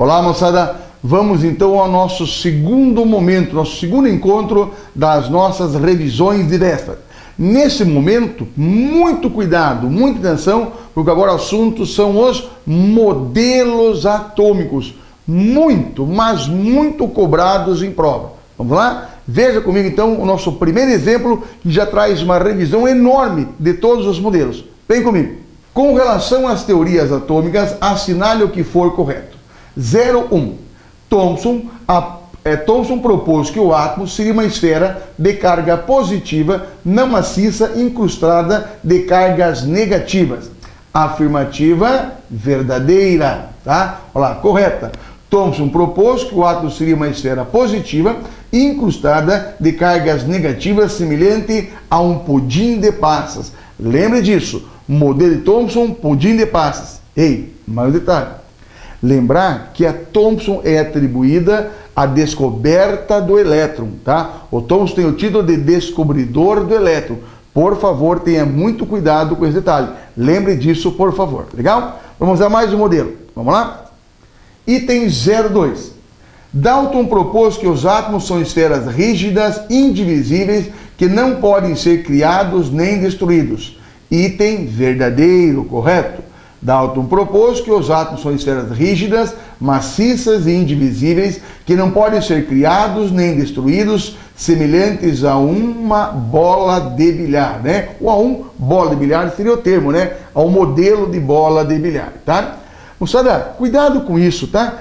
Olá, moçada! Vamos então ao nosso segundo momento, nosso segundo encontro das nossas revisões de véspera. Nesse momento, muito cuidado, muita atenção, porque agora o assunto são os modelos atômicos. Muito, mas muito cobrados em prova. Vamos lá? Veja comigo então o nosso primeiro exemplo, que já traz uma revisão enorme de todos os modelos. Vem comigo. Com relação às teorias atômicas, assinale o que for correto. 01. Thomson propôs que o átomo seria uma esfera de carga positiva não maciça incrustada de cargas negativas. Afirmativa verdadeira, tá? Olha lá, correta. Thomson propôs que o átomo seria uma esfera positiva incrustada de cargas negativas semelhante a um pudim de passas. Lembre disso, modelo de Thomson, pudim de passas. Ei, mais um detalhe. Lembrar que a Thomson é atribuída à descoberta do elétron, tá? O Thomson tem o título de descobridor do elétron. Por favor, tenha muito cuidado com esse detalhe. Lembre disso, por favor. Legal? Vamos a mais um modelo. Vamos lá? Item 02. Dalton propôs que os átomos são esferas rígidas, indivisíveis, que não podem ser criados nem destruídos. Item verdadeiro, correto? Dalton propôs que os átomos são esferas rígidas, maciças e indivisíveis, que não podem ser criados nem destruídos, semelhantes a uma bola de bilhar, né? Ou a um bola de bilhar seria o termo, né? A um modelo de bola de bilhar, tá? Moçada, cuidado com isso, tá?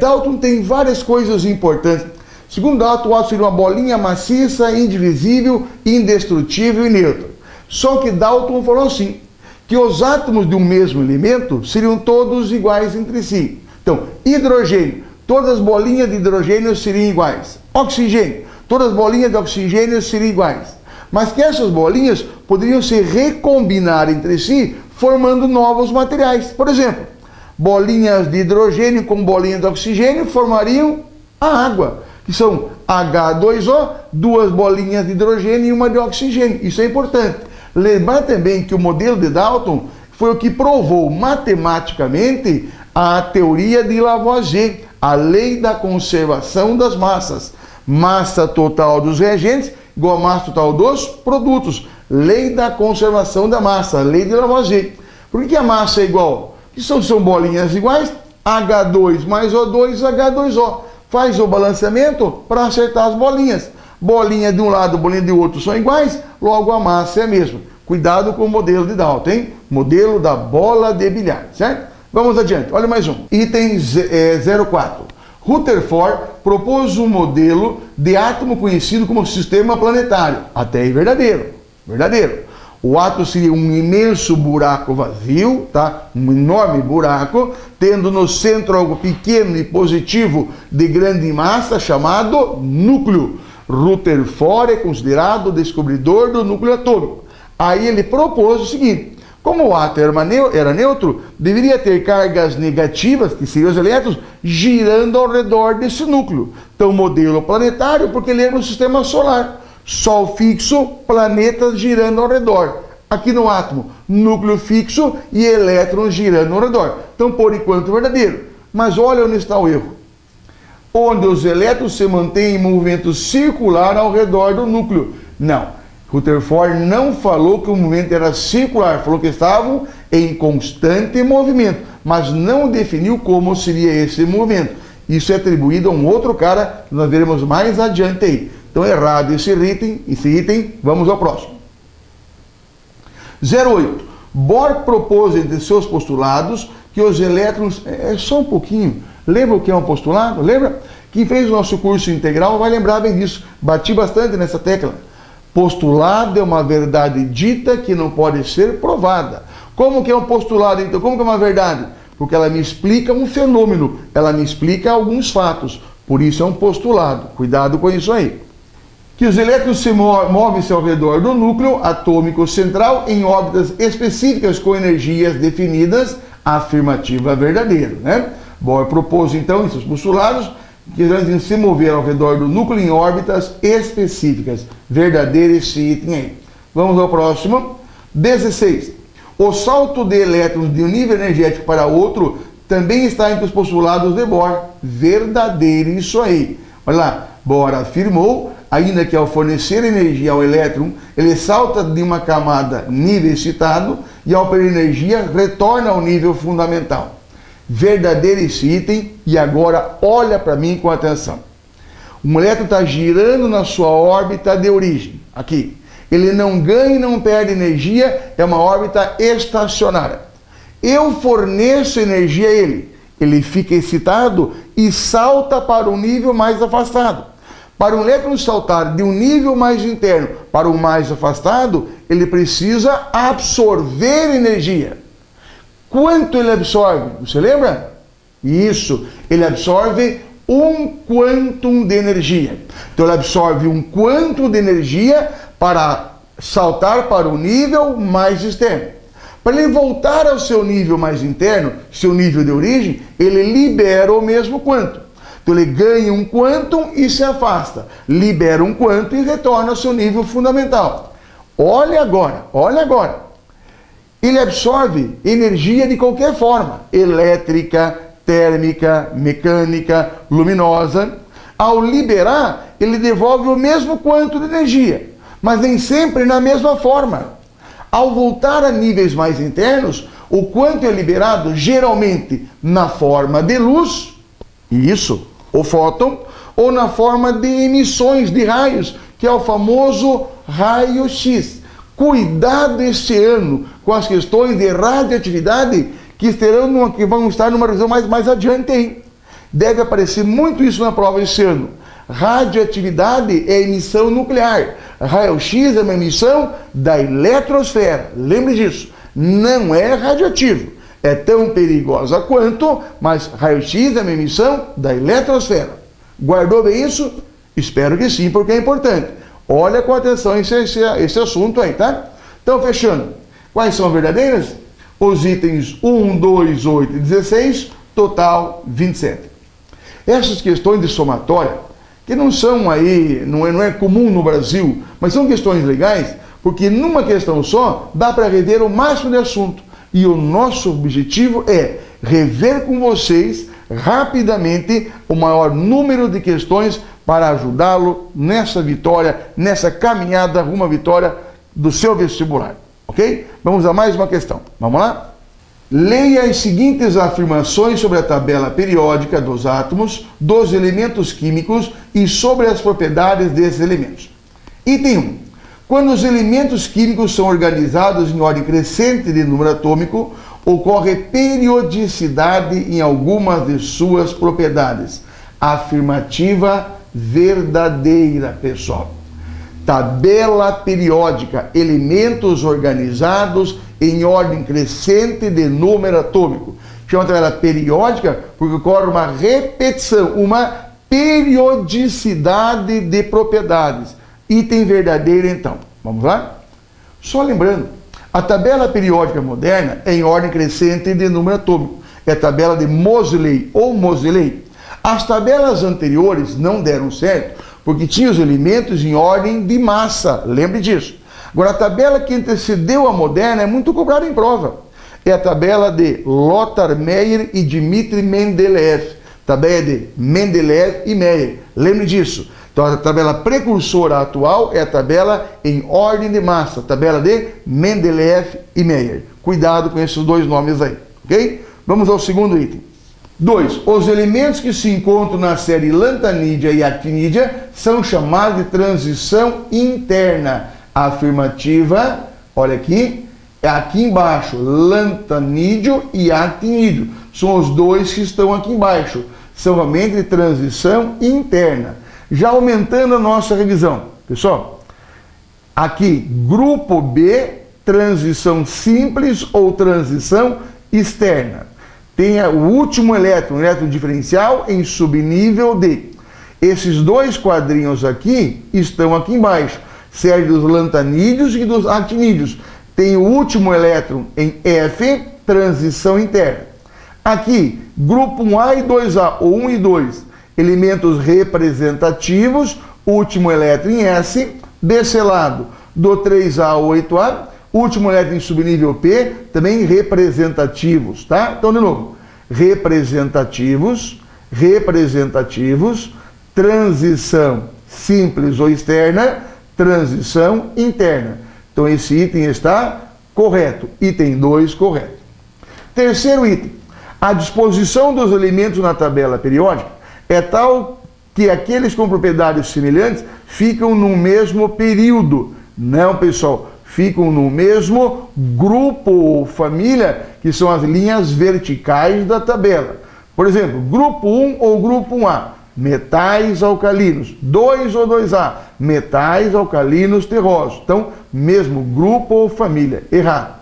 Dalton tem várias coisas importantes. Segundo Dalton, o átomo seria uma bolinha maciça, indivisível, indestrutível e neutro. Só que Dalton falou assim, que os átomos de um mesmo elemento seriam todos iguais entre si. Então, hidrogênio, todas as bolinhas de hidrogênio seriam iguais. Oxigênio, todas as bolinhas de oxigênio seriam iguais. Mas que essas bolinhas poderiam se recombinar entre si, formando novos materiais. Por exemplo, bolinhas de hidrogênio com bolinhas de oxigênio formariam a água, que são H2O, duas bolinhas de hidrogênio e uma de oxigênio. Isso é importante. Lembrar também que o modelo de Dalton foi o que provou matematicamente a teoria de Lavoisier, a lei da conservação das massas. Massa total dos reagentes igual a massa total dos produtos. Lei da conservação da massa, lei de Lavoisier. Por que a massa é igual? Que são bolinhas iguais, H2 mais O2, H2O. Faz o balanceamento para acertar as bolinhas. Bolinha de um lado, bolinha de outro são iguais, logo a massa é a mesma. Cuidado com o modelo de Dalton, hein? Modelo da bola de bilhar, certo? Vamos adiante, olha mais um. Item 04. Rutherford propôs um modelo de átomo conhecido como sistema planetário. Até aí verdadeiro, verdadeiro. O átomo seria um imenso buraco vazio, tá? Um enorme buraco, tendo no centro algo pequeno e positivo de grande massa chamado núcleo. Rutherford é considerado o descobridor do núcleo atômico. Aí ele propôs o seguinte, como o átomo era neutro, deveria ter cargas negativas, que seriam os elétrons, girando ao redor desse núcleo. Então, modelo planetário, porque lembra o sistema solar. Sol fixo, planetas girando ao redor. Aqui no átomo, núcleo fixo e elétrons girando ao redor. Então, por enquanto, verdadeiro. Mas olha onde está o erro. Onde os elétrons se mantêm em movimento circular ao redor do núcleo. Não, Rutherford não falou que o movimento era circular, falou que estavam em constante movimento, mas não definiu como seria esse movimento. Isso é atribuído a um outro cara, que nós veremos mais adiante aí. Então, errado esse item, vamos ao próximo. 08. Bohr propôs entre seus postulados que os elétrons... só um pouquinho... Lembra o que é um postulado? Lembra? Quem fez o nosso curso integral vai lembrar bem disso. Bati bastante nessa tecla. Postulado é uma verdade dita que não pode ser provada. Como que é um postulado, então? Como que é uma verdade? Porque ela me explica um fenômeno, ela me explica alguns fatos. Por isso é um postulado. Cuidado com isso aí. Que os elétrons se movem-se ao redor do núcleo atômico central em órbitas específicas com energias definidas, afirmativa verdadeira, né? Bohr propôs, então, em seus postulados, que eles devem se mover ao redor do núcleo em órbitas específicas. Verdadeiro esse item aí. Vamos ao próximo. 16. O salto de elétrons de um nível energético para outro também está entre os postulados de Bohr. Verdadeiro isso aí. Olha lá, Bohr afirmou, ainda que ao fornecer energia ao elétron, ele salta de uma camada nível excitado e ao perder energia retorna ao nível fundamental. Verdadeiro esse item, e agora olha para mim com atenção. O elétron está girando na sua órbita de origem, aqui. Ele não ganha e não perde energia, é uma órbita estacionária. Eu forneço energia a ele, ele fica excitado e salta para um nível mais afastado. Para um elétron saltar de um nível mais interno para o mais afastado, ele precisa absorver energia. Quanto ele absorve? Você lembra? Isso, ele absorve um quantum de energia. Então ele absorve um quantum de energia para saltar para o nível mais externo. Para ele voltar ao seu nível mais interno, seu nível de origem, ele libera o mesmo quantum. Então ele ganha um quantum e se afasta, libera um quantum e retorna ao seu nível fundamental. Olha agora, olha agora. Ele absorve energia de qualquer forma, elétrica, térmica, mecânica, luminosa. Ao liberar, ele devolve o mesmo quanto de energia, mas nem sempre na mesma forma. Ao voltar a níveis mais internos, o quanto é liberado geralmente na forma de luz, isso, o fóton, ou na forma de emissões de raios, que é o famoso raio-x. Cuidado este ano com as questões de radioatividade que vão estar numa revisão mais adiante aí. Deve aparecer muito isso na prova esse ano. Radioatividade é emissão nuclear. Raio-x é uma emissão da eletrosfera. Lembre disso. Não é radioativo. É tão perigosa quanto, mas raio-x é uma emissão da eletrosfera. Guardou bem isso? Espero que sim, porque é importante. Olha com atenção esse assunto aí, tá? Então, fechando. Quais são verdadeiras? Os itens 1, 2, 8 e 16, total 27. Essas questões de somatória, que não são aí, não é comum no Brasil, mas são questões legais, porque numa questão só dá para rever o máximo de assunto. E o nosso objetivo é rever com vocês rapidamente o maior número de questões para ajudá-lo nessa vitória, nessa caminhada rumo à vitória do seu vestibular. Ok? Vamos a mais uma questão. Vamos lá? Leia as seguintes afirmações sobre a tabela periódica dos átomos, dos elementos químicos e sobre as propriedades desses elementos. Item 1. Quando os elementos químicos são organizados em ordem crescente de número atômico, ocorre periodicidade em algumas de suas propriedades. Afirmativa verdadeira, pessoal. Tabela periódica, elementos organizados em ordem crescente de número atômico. Chama tabela periódica porque ocorre uma repetição, uma periodicidade de propriedades. Item verdadeiro, então. Vamos lá? Só lembrando, a tabela periódica moderna é em ordem crescente de número atômico. É a tabela de Moseley ou Moseley. As tabelas anteriores não deram certo porque tinha os elementos em ordem de massa. Lembre disso. Agora, a tabela que antecedeu a moderna é muito cobrada em prova. É a tabela de Lothar Meyer e Dmitri Mendeleev. Tabela de Mendeleev e Meyer. Lembre disso. Então, a tabela precursora atual é a tabela em ordem de massa. Tabela de Mendeleev e Meyer. Cuidado com esses dois nomes aí. Ok? Vamos ao segundo item. 2. Os elementos que se encontram na série lantanídea e actinídea são chamados de transição interna. Afirmativa, olha aqui, é aqui embaixo, lantanídeo e actinídeo. São os dois que estão aqui embaixo. São realmente de transição interna. Já aumentando a nossa revisão, pessoal, aqui, grupo B, transição simples ou transição externa. Tem o último elétron, o elétron diferencial em subnível D. Esses dois quadrinhos aqui estão aqui embaixo, série dos lantanídeos e dos actinídeos. Tem o último elétron em F, transição interna. Aqui, grupo 1A e 2A, ou 1 e 2, elementos representativos, último elétron em S, desse lado, do 3A ao 8A, último elétron em subnível P, também representativos, tá? Então, de novo, representativos, transição simples ou externa, transição interna. Então esse item está correto. Item 2, correto. Terceiro item. A disposição dos elementos na tabela periódica é tal que aqueles com propriedades semelhantes ficam no mesmo período. Não, pessoal, ficam no mesmo grupo ou família, que são as linhas verticais da tabela. Por exemplo, grupo 1 ou grupo 1A, metais alcalinos. 2 ou 2A, metais alcalinos terrosos. Então, mesmo grupo ou família. Errado.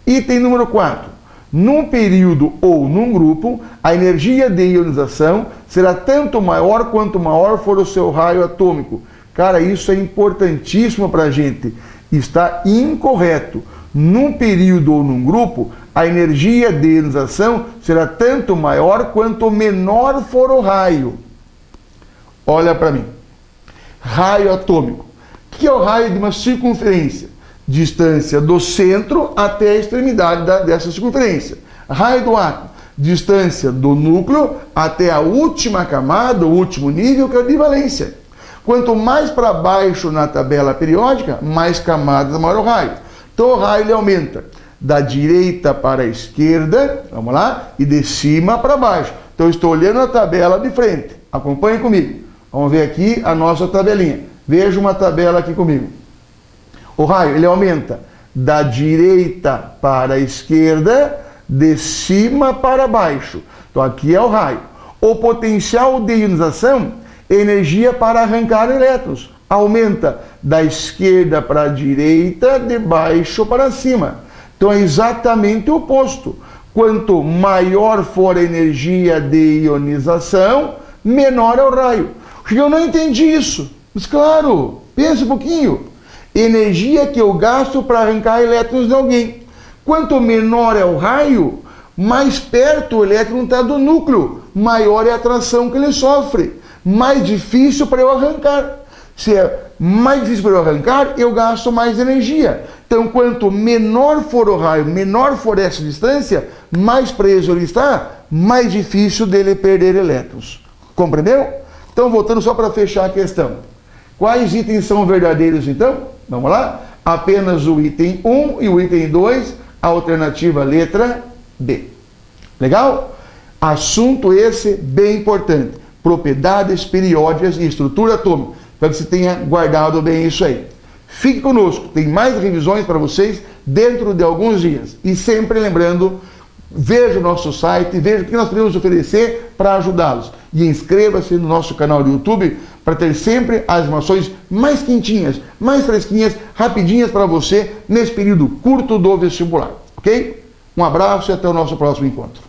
Item número 4. Num período ou num grupo, a energia de ionização será tanto maior quanto maior for o seu raio atômico. Cara, isso é importantíssimo para a gente. Está incorreto. Num período ou num grupo, a energia de ionização será tanto maior quanto menor for o raio. Olha para mim. Raio atômico. O que é o raio de uma circunferência? Distância do centro até a extremidade dessa circunferência. Raio do átomo. Distância do núcleo até a última camada, o último nível, que é a de valência. Quanto mais para baixo na tabela periódica, mais camadas, maior o raio. Então o raio ele aumenta da direita para a esquerda, vamos lá, e de cima para baixo. Então eu estou olhando a tabela de frente. Acompanhe comigo. Vamos ver aqui a nossa tabelinha. Veja uma tabela aqui comigo. O raio ele aumenta da direita para a esquerda, de cima para baixo. Então aqui é o raio. O potencial de ionização é energia para arrancar elétrons. Aumenta da esquerda para a direita, de baixo para cima. Então é exatamente o oposto. Quanto maior for a energia de ionização, menor é o raio. Eu não entendi isso. Mas claro, pense um pouquinho. Energia que eu gasto para arrancar elétrons de alguém. Quanto menor é o raio, mais perto o elétron está do núcleo, maior é a atração que ele sofre, mais difícil para eu arrancar. Se é mais difícil para eu arrancar, eu gasto mais energia. Então, quanto menor for o raio, menor for essa distância, mais preso ele está, mais difícil dele perder elétrons. Compreendeu? Então, voltando só para fechar a questão. Quais itens são verdadeiros, então? Vamos lá? Apenas o item 1 e o item 2, alternativa letra B. Legal? Assunto esse bem importante. Propriedades periódicas e estrutura atômica. Espero que você tenha guardado bem isso aí. Fique conosco, tem mais revisões para vocês dentro de alguns dias. E sempre lembrando, veja o nosso site, veja o que nós podemos oferecer para ajudá-los. E inscreva-se no nosso canal do YouTube para ter sempre as informações mais quentinhas, mais fresquinhas, rapidinhas para você nesse período curto do vestibular. Ok? Um abraço e até o nosso próximo encontro.